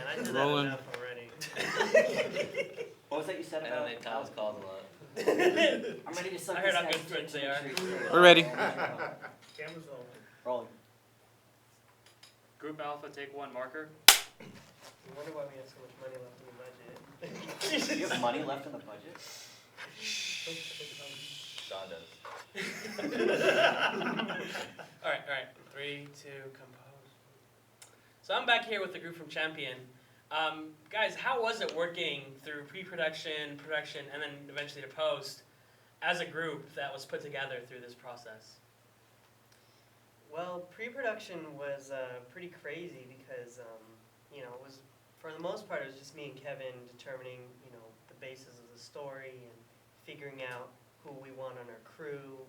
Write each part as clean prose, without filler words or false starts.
I did that Rolling. enough already. What was that you said I about? don't think Tom's called a lot. I'm ready to suck I heard this how guy's good friends dick they to are. make sure he's We're ready. Camera's Rolling. Group Alpha, take one marker. I wonder why we have so much money left in the budget. You have money left in the budget? Sean does. All right. 3, 2, compose. So I'm back here with the group from Champion. Guys, how was it working through pre-production, production, and then eventually to post as a group that was put together through this process? Well, pre-production was pretty crazy because, it was, for the most part, it was just me and Kevin determining, the basis of the story and figuring out who we want on our crew.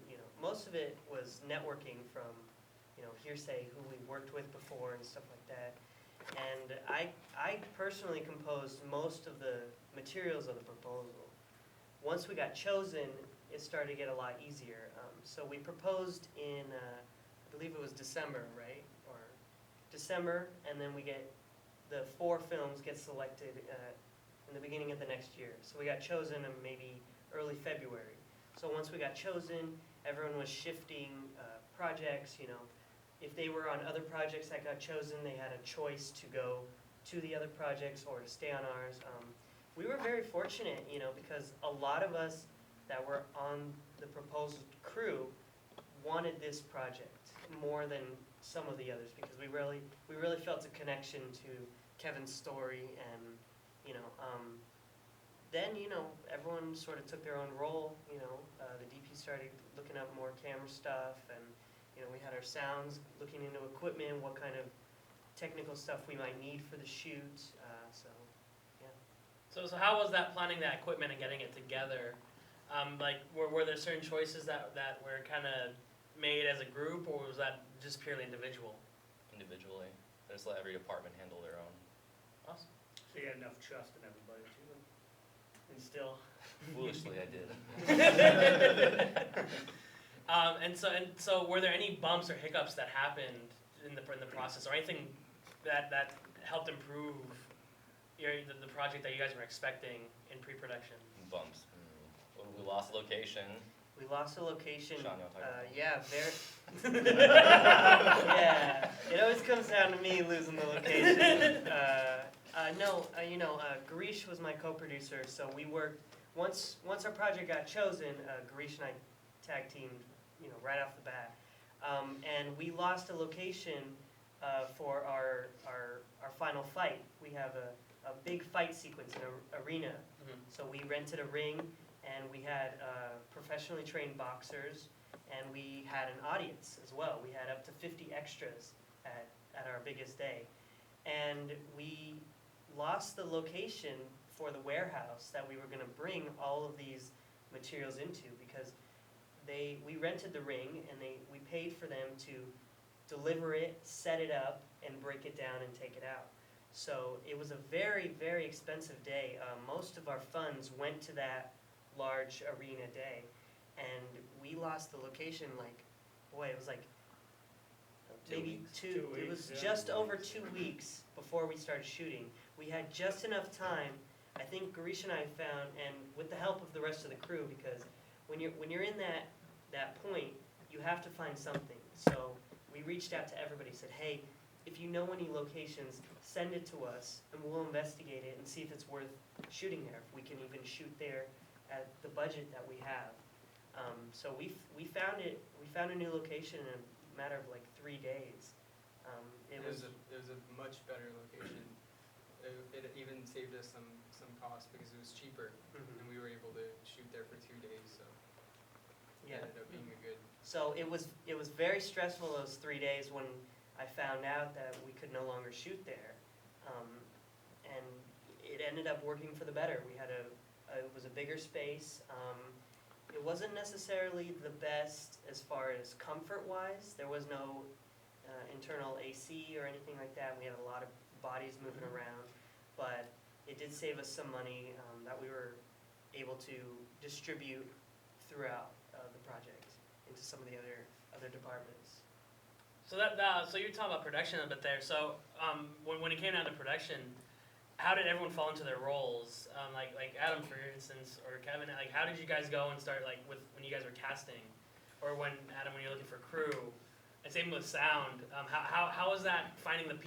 Most of it was networking from, hearsay, who we worked with before and stuff like that. And I personally composed most of the materials of the proposal. Once we got chosen, it started to get a lot easier. So we proposed in, I believe it was December, right? Or December, and then we get the 4 films get selected in the beginning of the next year. So we got chosen in maybe early February. So once we got chosen, everyone was shifting projects, If they were on other projects that got chosen, they had a choice to go to the other projects or to stay on ours. We were very fortunate, because a lot of us that were on the proposed crew wanted this project more than some of the others, because we really felt a connection to Kevin's story, and then everyone sort of took their own role. The DP started looking up more camera stuff, and we had our sounds, looking into equipment, what kind of technical stuff we might need for the shoot. So how was that, planning that equipment and getting it together? Were there certain choices that were kind of made as a group, or was that just purely individual? Individually. I just let every department handle their own. Awesome. So you had enough trust in everybody too. And still. Foolishly, I did. And so were there any bumps or hiccups that happened in the process, or anything that helped improve the project that you guys were expecting in pre-production? Bumps. We lost location. We lost a location. Sean, you want to talk about that? Yeah, yeah, it always comes down to me losing the location. Garish was my co-producer, so we worked, once our project got chosen, Garish and I tag teamed, right off the bat. And we lost a location for our final fight. We have a big fight sequence in an arena. Mm-hmm. So we rented a ring, and we had professionally trained boxers, and we had an audience as well. We had up to 50 extras at our biggest day. And we lost the location for the warehouse that we were going to bring all of these materials into, because we rented the ring, and we paid for them to deliver it, set it up, and break it down and take it out. So it was a very, very expensive day. Most of our funds went to that large arena day, and we lost the location it was like maybe 2 2 it weeks, was yeah. just over 2 weeks before we started shooting. We had just enough time. I think Garish and I found, and with the help of the rest of the crew, because when you're in that point, you have to find something. So we reached out to everybody, said, hey, if you know any locations, send it to us, and we'll investigate it and see if it's worth shooting there, if we can even shoot there at the budget that we have. So we found it. We found a new location in a matter of 3 days. It was a much better location. It even saved us some costs because it was cheaper, and we were able to shoot there for 2 days. So Yeah. it ended up being a good. So it was very stressful those 3 days when I found out that we could no longer shoot there, and it ended up working for the better. We had it was a bigger space. It wasn't necessarily the best as far as comfort-wise. There was no internal AC or anything like that. We had a lot of bodies moving around, but it did save us some money that we were able to distribute throughout the project into some of the other departments. So so you're talking about production a bit there. So when it came down to production, how did everyone fall into their roles? Like Adam, for instance, or Kevin, like how did you guys go and start like with when you guys were casting, or when Adam when you're looking for crew, and same with sound. How was that finding the people